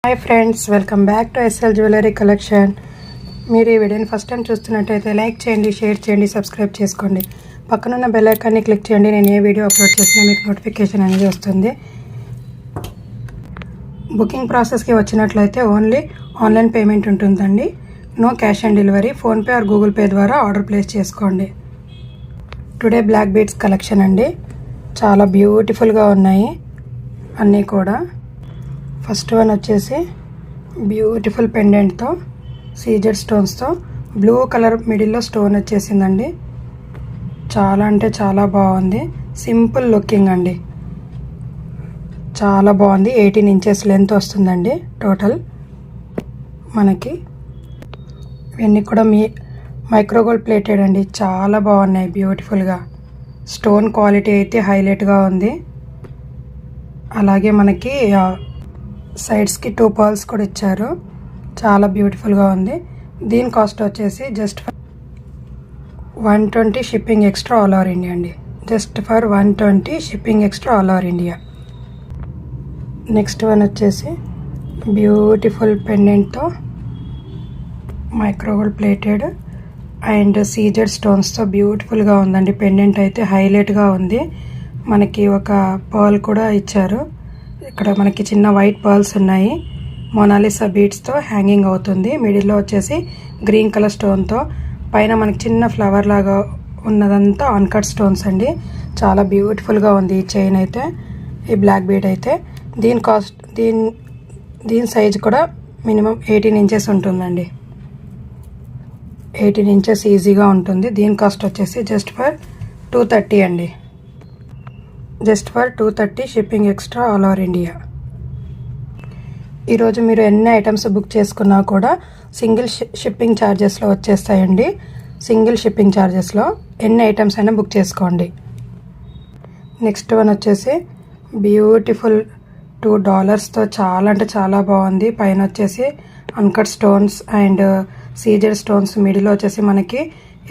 Hi friends, welcome back to SL jewellery collection. మీరు ఈ వీడియోని ఫస్ట్ టైం చూస్తున్నట్టయితే లైక్ చేయండి, షేర్ చేయండి, సబ్స్క్రైబ్ చేసుకోండి. పక్కనున్న బెల్ ఐకాన్ని క్లిక్ చేయండి. నేను ఏ వీడియో అప్లోడ్ చేసినా మీకు నోటిఫికేషన్ అనేది వస్తుంది. బుకింగ్ ప్రాసెస్కి వచ్చినట్లయితే ఓన్లీ ఆన్లైన్ పేమెంట్ ఉంటుందండి. No cash on delivery. PhonePe or Google Pay ద్వారా ఆర్డర్ ప్లేస్ చేసుకోండి. టుడే బ్లాక్ బీడ్స్ కలెక్షన్ అండి. చాలా బ్యూటిఫుల్గా ఉన్నాయి అన్నీ కూడా. ఫస్ట్ వన్ వచ్చేసి బ్యూటిఫుల్ పెండెంట్తో సీజెడ్ స్టోన్స్తో బ్లూ కలర్ మిడిల్లో స్టోన్ వచ్చేసిందండి. చాలా అంటే చాలా బాగుంది. సింపుల్ లుకింగ్ అండి, చాలా బాగుంది. 18 ఇంచెస్ లెంత్ వస్తుందండి టోటల్ మనకి. ఇవన్నీ కూడా మైక్రోగోల్డ్ ప్లేటెడ్ అండి. చాలా బాగున్నాయి బ్యూటిఫుల్గా. స్టోన్ క్వాలిటీ అయితే హైలైట్గా ఉంది. అలాగే మనకి సైడ్స్కి 2 పర్ల్స్ కూడా ఇచ్చారు. చాలా బ్యూటిఫుల్గా ఉంది. దీని కాస్ట్ వచ్చేసి just for 120 shipping extra all over India అండి. Just for 120 shipping extra all over India. Next one వచ్చేసి బ్యూటిఫుల్ పెండెంట్తో మైక్రోగోల్డ్ ప్లేటెడ్ అండ్ సీజెడ్ స్టోన్స్తో బ్యూటిఫుల్గా ఉందండి. పెండెంట్ అయితే హైలైట్గా ఉంది. మనకి ఒక పర్ల్ కూడా ఇచ్చారు. ఇక్కడ మనకి చిన్న వైట్ పర్ల్స్ ఉన్నాయి. మొనాలిసా బీడ్స్తో హ్యాంగింగ్ అవుతుంది. మిడిల్లో వచ్చేసి గ్రీన్ కలర్ స్టోన్తో, పైన మనకి చిన్న ఫ్లవర్ లాగా ఉన్నదంతా అన్కట్ స్టోన్స్ అండి. చాలా బ్యూటిఫుల్గా ఉంది ఈ చైన్ అయితే, ఈ బ్లాక్ బీడ్ అయితే. దీని కాస్ట్ దీని సైజ్ కూడా మినిమం 18 ఇంచెస్ ఉంటుందండి. 18 ఇంచెస్ ఈజీగా ఉంటుంది. దీని కాస్ట్ వచ్చేసి జస్ట్ ఫర్ 230 అండి. Just for 230 shipping extra all over India. ఈరోజు మీరు ఎన్ని ఐటమ్స్ బుక్ చేసుకున్నా కూడా సింగిల్ షిప్పింగ్ ఛార్జెస్లో వచ్చేస్తాయండి. సింగిల్ షిప్పింగ్ ఛార్జెస్లో ఎన్ని ఐటమ్స్ అయినా బుక్ చేసుకోండి. నెక్స్ట్ వన్ వచ్చేసి బ్యూటిఫుల్ $2తో చాలా అంటే చాలా బాగుంది. పైన వచ్చేసి uncut stones and CZ stones, middle వచ్చేసి మనకి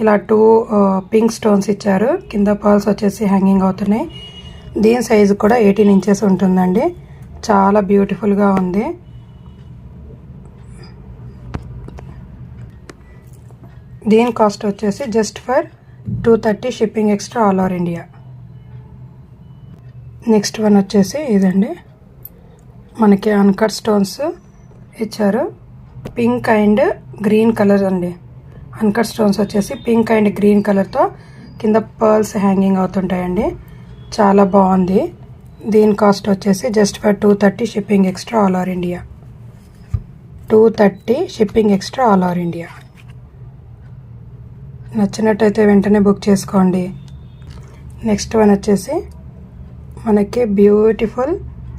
ఇలా 2 పింక్ స్టోన్స్ ఇచ్చారు. కింద పర్ల్స్ వచ్చేసి హ్యాంగింగ్ అవుతున్నాయి. దీని సైజు కూడా 18 ఇంచెస్ ఉంటుందండి. చాలా బ్యూటిఫుల్గా ఉంది. దీని కాస్ట్ వచ్చేసి just for 230 shipping extra all over India. Next one వచ్చేసి ఇదండి. మనకి అన్కట్ స్టోన్స్ ఇచ్చారు. పింక్ అండ్ గ్రీన్ కలర్ అండి. అన్కట్ స్టోన్స్ వచ్చేసి పింక్ అండ్ గ్రీన్ కలర్తో కింద పర్ల్స్ హ్యాంగింగ్ అవుతుంటాయండి. చాలా బాగుంది. దీని కాస్ట్ వచ్చేసి just for 230 shipping extra all over India. 230 shipping extra all over India. నచ్చినట్టయితే వెంటనే బుక్ చేసుకోండి. నెక్స్ట్ వన్ వచ్చేసి మనకి బ్యూటిఫుల్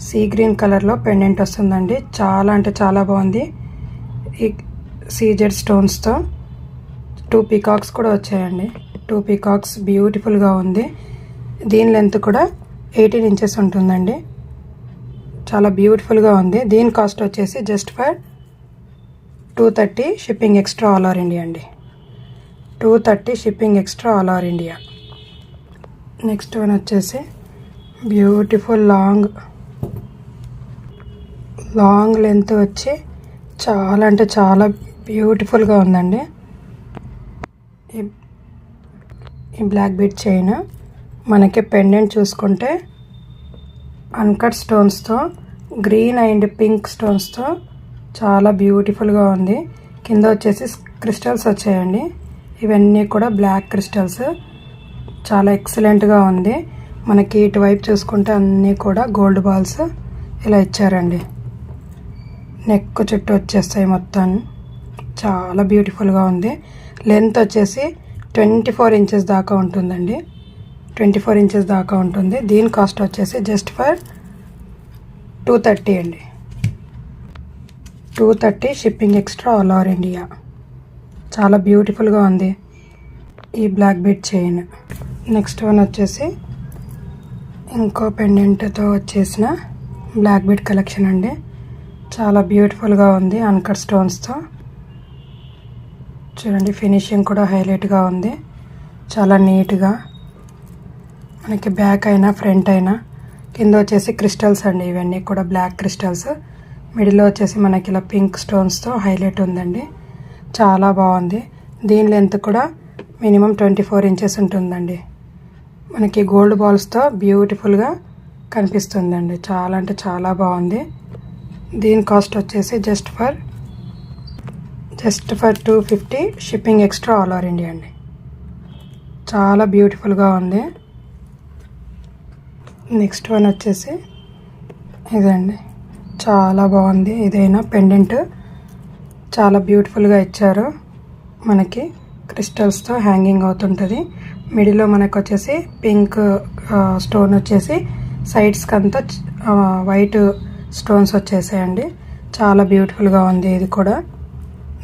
సీ గ్రీన్ కలర్లో పెండెంట్ వస్తుందండి. చాలా అంటే చాలా బాగుంది. ఈ సీజెడ్ స్టోన్స్తో 2 పీకాక్స్ కూడా వచ్చాయండి. 2 పీకాక్స్ బ్యూటిఫుల్గా ఉంది. దీని లెంత్ కూడా 18 ఇంచెస్ ఉంటుందండి. చాలా బ్యూటిఫుల్గా ఉంది. దీని కాస్ట్ వచ్చేసి just for 230 shipping extra all over India అండి. 230 shipping extra all over India. Next one వచ్చేసి బ్యూటిఫుల్ లాంగ్ లెంత్ వచ్చి చాలా అంటే చాలా బ్యూటిఫుల్గా ఉందండి. ఈ బ్లాక్ బీడ్ చైన్ మనకి పెండెంట్ చూసుకుంటే అన్కట్ స్టోన్స్తో గ్రీన్ అండ్ పింక్ స్టోన్స్తో చాలా బ్యూటిఫుల్గా ఉంది. కింద వచ్చేసి క్రిస్టల్స్ వచ్చాయండి. ఇవన్నీ కూడా బ్లాక్ క్రిస్టల్స్. చాలా ఎక్సలెంట్గా ఉంది. మనకి ఇటువైపు చూసుకుంటే అన్నీ కూడా గోల్డ్ బాల్స్ ఇలా ఇచ్చారండి. నెక్ చుట్టూ వచ్చేస్తాయి మొత్తం. చాలా బ్యూటిఫుల్గా ఉంది. లెంత్ వచ్చేసి 24 ఇంచెస్ దాకా ఉంటుందండి. 24 ఇంచెస్ దాకా ఉంటుంది. దీని కాస్ట్ వచ్చేసి జస్ట్ ఫర్ 230 అండి. 230 shipping extra all over India. చాలా బ్యూటిఫుల్గా ఉంది ఈ black bead chain. Next one వచ్చేసి ఇంకో పెండెంట్తో వచ్చేసిన బ్లాక్ బీడ్ కలెక్షన్ అండి. చాలా బ్యూటిఫుల్గా ఉంది అన్కట్ స్టోన్స్తో. చూడండి, ఫినిషింగ్ కూడా హైలైట్గా ఉంది. చాలా నీట్గా మనకి బ్యాక్ అయినా ఫ్రంట్ అయినా కింద వచ్చేసి క్రిస్టల్స్ అండి. ఇవన్నీ కూడా బ్లాక్ క్రిస్టల్స్. మిడిల్లో వచ్చేసి మనకి ఇలా పింక్ స్టోన్స్తో హైలైట్ ఉందండి. చాలా బాగుంది. దీని లెంత్ కూడా మినిమం 24 ఇంచెస్ ఉంటుందండి. మనకి గోల్డ్ బాల్స్తో బ్యూటిఫుల్గా కనిపిస్తుందండి. చాలా అంటే చాలా బాగుంది. దీని కాస్ట్ వచ్చేసి just for 250 shipping extra all over India అండి. చాలా బ్యూటిఫుల్గా ఉంది. నెక్స్ట్ వన్ వచ్చేసి ఇదండి. చాలా బాగుంది. ఇదైనా పెండెంట్ చాలా బ్యూటిఫుల్గా ఇచ్చారు. మనకి క్రిస్టల్స్తో హ్యాంగింగ్ అవుతుంటుంది. మిడిల్లో మనకు వచ్చేసి పింక్ స్టోన్ వచ్చేసి సైడ్స్కి అంతా వైట్ స్టోన్స్ వచ్చేసాయండి. చాలా బ్యూటిఫుల్గా ఉంది. ఇది కూడా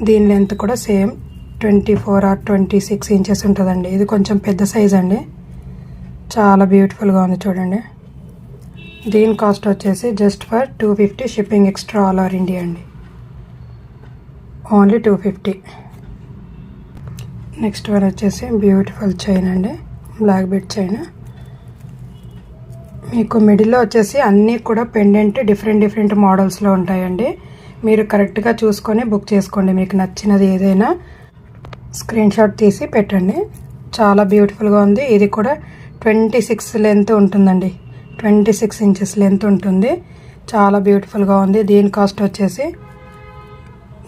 దీని లెంత్ కూడా సేమ్ 24 or 26 ఇంచెస్ ఉంటుందండి. ఇది కొంచెం పెద్ద సైజ్ అండి. చాలా బ్యూటిఫుల్గా ఉంది చూడండి. దీని కాస్ట్ వచ్చేసి just for 250 shipping extra all over India అండి. ఓన్లీ 250. నెక్స్ట్ వన్ వచ్చేసి బ్యూటిఫుల్ చైన్ అండి. Black bead chain. మీకు మిడిల్లో వచ్చేసి అన్నీ కూడా పెండెంట్ డిఫరెంట్ మోడల్స్లో ఉంటాయండి. మీరు కరెక్ట్గా చూసుకొని బుక్ చేసుకోండి. మీకు నచ్చినది ఏదైనా స్క్రీన్ షాట్ తీసి పెట్టండి. చాలా బ్యూటిఫుల్గా ఉంది. ఇది కూడా 26 లెంత్ ఉంటుందండి. 26 ఇంచెస్ లెంత్ ఉంటుంది. చాలా బ్యూటిఫుల్గా ఉంది. దీని కాస్ట్ వచ్చేసి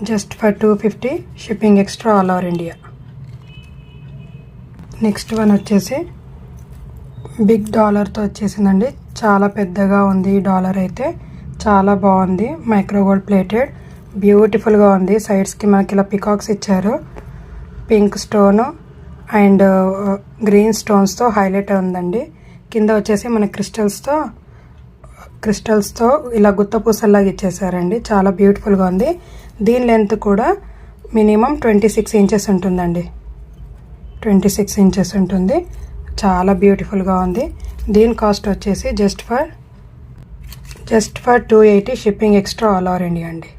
just for 250 shipping extra all over India. Next one వచ్చేసి బిగ్ డాలర్తో వచ్చేసిందండి. చాలా పెద్దగా ఉంది. ఈ డాలర్ అయితే చాలా బాగుంది. మైక్రో గోల్డ్ ప్లేటెడ్ బ్యూటిఫుల్గా ఉంది. సైడ్స్కి మనకి ఇలా పికాక్స్ ఇచ్చారు. పింక్ స్టోను అండ్ గ్రీన్ స్టోన్స్తో హైలైట్ ఉందండి. కింద వచ్చేసి మన క్రిస్టల్స్తో ఇలా గుత్తపూసల్లాగా ఇచ్చేసారండి. చాలా బ్యూటిఫుల్గా ఉంది. దీని లెంత్ కూడా మినిమం 26 ఇంచెస్ ఉంటుందండి. 26 ఇంచెస్ ఉంటుంది. చాలా బ్యూటిఫుల్గా ఉంది. దీని కాస్ట్ వచ్చేసి just for 280 shipping extra all over India అండి.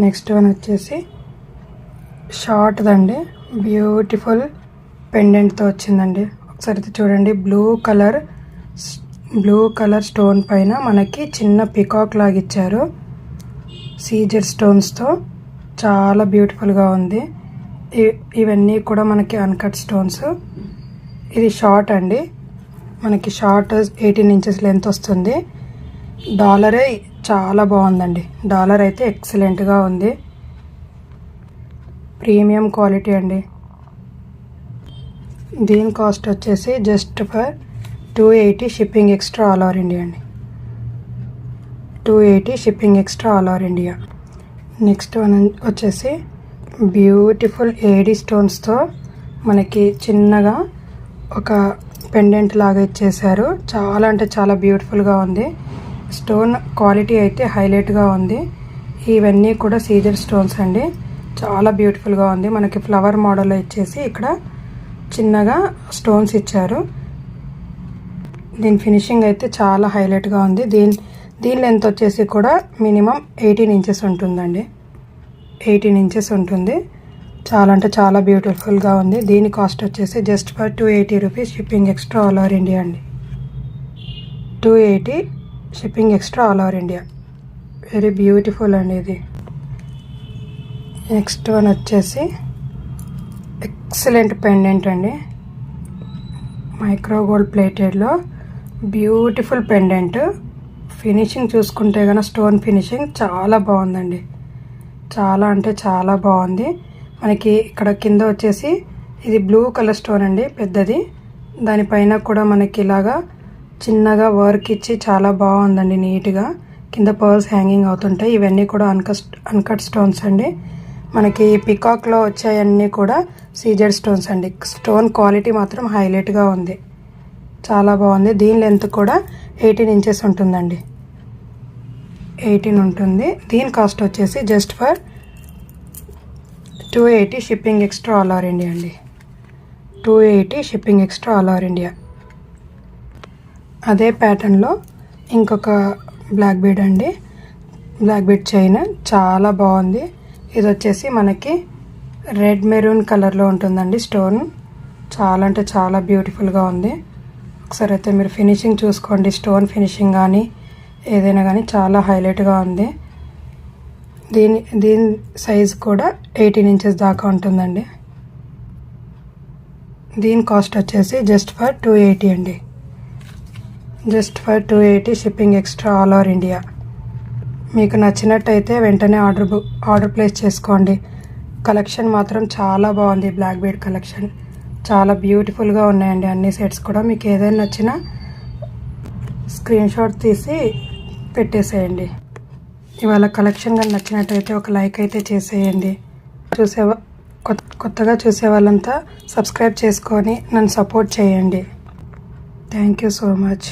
నెక్స్ట్ వన్ వచ్చేసి షార్ట్దండి. బ్యూటిఫుల్ పెండెంట్తో వచ్చిందండి. ఒకసారి చూడండి. బ్లూ కలర్ స్టోన్ పైన మనకి చిన్న పికాక్ లాగా ఇచ్చారు సీజర్ స్టోన్స్తో. చాలా బ్యూటిఫుల్గా ఉంది. ఇవన్నీ కూడా మనకి అన్కట్ స్టోన్స్. ఇది షార్ట్ అండి. మనకి షార్ట్ 18 ఇంచెస్ లెంత్ వస్తుంది. డాలరే చాలా బాగుందండి. డాలర్ అయితే ఎక్సలెంట్గా ఉంది. ప్రీమియం క్వాలిటీ అండి. దీని కాస్ట్ వచ్చేసి just for 280 shipping extra all over India అండి. 280 shipping extra all over India. Next one వచ్చేసి బ్యూటిఫుల్ ఏడీ స్టోన్స్తో మనకి చిన్నగా ఒక పెండెంట్ లాగా ఇచ్చేసారు. చాలా అంటే చాలా బ్యూటిఫుల్గా ఉంది. స్టోన్ క్వాలిటీ అయితే హైలైట్గా ఉంది. ఇవన్నీ కూడా సీజర్ స్టోన్స్ అండి. చాలా బ్యూటిఫుల్గా ఉంది. మనకి ఫ్లవర్ మోడల్లో ఇచ్చేసి ఇక్కడ చిన్నగా స్టోన్స్ ఇచ్చారు. దీని ఫినిషింగ్ అయితే చాలా హైలైట్గా ఉంది. దీని లెంత్ వచ్చేసి కూడా మినిమం 18 ఇంచెస్ ఉంటుందండి. 18 ఇంచెస్ ఉంటుంది. చాలా అంటే చాలా బ్యూటిఫుల్గా ఉంది. దీని కాస్ట్ వచ్చేసి just for 280 rupees shipping extra all over India అండి. 280 shipping extra all over India. Very beautiful అండి ఇది. నెక్స్ట్ వన్ వచ్చేసి ఎక్సలెంట్ పెండెంట్ అండి. మైక్రో గోల్డ్ ప్లేటెడ్లో బ్యూటిఫుల్ పెండెంట్. ఫినిషింగ్ చూసుకుంటే కనుక స్టోన్ ఫినిషింగ్ చాలా బాగుందండి. చాలా అంటే చాలా బాగుంది. మనకి ఇక్కడ కింద వచ్చేసి ఇది బ్లూ కలర్ స్టోన్ అండి, పెద్దది. దానిపైన కూడా మనకి ఇలాగా చిన్నగా వర్క్ ఇచ్చి చాలా బాగుందండి నీట్గా. కింద పర్ల్స్ హ్యాంగింగ్ అవుతుంటాయి. ఇవన్నీ కూడా అన్కట్ స్టోన్స్ అండి. మనకి పికాక్లో వచ్చాయన్నీ కూడా సీజర్ స్టోన్స్ అండి. స్టోన్ క్వాలిటీ మాత్రం హైలైట్గా ఉంది. చాలా బాగుంది. దీని లెంత్ కూడా 18 ఇంచెస్ ఉంటుందండి. 18 ఉంటుంది. దీని కాస్ట్ వచ్చేసి just for 280 shipping extra all over India అండి. 280 shipping extra all over India. అదే ప్యాటర్న్లో ఇంకొక బ్లాక్ బీడ్ అండి. బ్లాక్ బీడ్ చైన్ చాలా బాగుంది. ఇది వచ్చేసి మనకి రెడ్ మెరూన్ కలర్లో ఉంటుందండి స్టోన్. చాలా అంటే చాలా బ్యూటిఫుల్గా ఉంది. ఒకసారి అయితే మీరు ఫినిషింగ్ చూసుకోండి. స్టోన్ ఫినిషింగ్ కానీ ఏదైనా కానీ చాలా హైలైట్గా ఉంది. దీని సైజ్ కూడా 18 ఇంచెస్ దాకా ఉంటుందండి. దీని కాస్ట్ వచ్చేసి జస్ట్ ఫర్ 280 అండి. Just for 280 shipping extra all over India. మీకు నచ్చినట్టయితే వెంటనే ఆర్డర్ ప్లేస్ చేసుకోండి. కలెక్షన్ మాత్రం చాలా బాగుంది. బ్లాక్ బీడ్ కలెక్షన్ చాలా బ్యూటిఫుల్గా ఉన్నాయండి. అన్ని సెట్స్ కూడా మీకు ఏదైనా నచ్చినా స్క్రీన్ షాట్ తీసి పెట్టేసేయండి. ఇవాళ కలెక్షన్ కానీ నచ్చినట్టయితే ఒక లైక్ అయితే చేసేయండి. కొత్తగా చూసే వాళ్ళంతా సబ్స్క్రైబ్ చేసుకొని నన్ను సపోర్ట్ చేయండి. Thank you so much.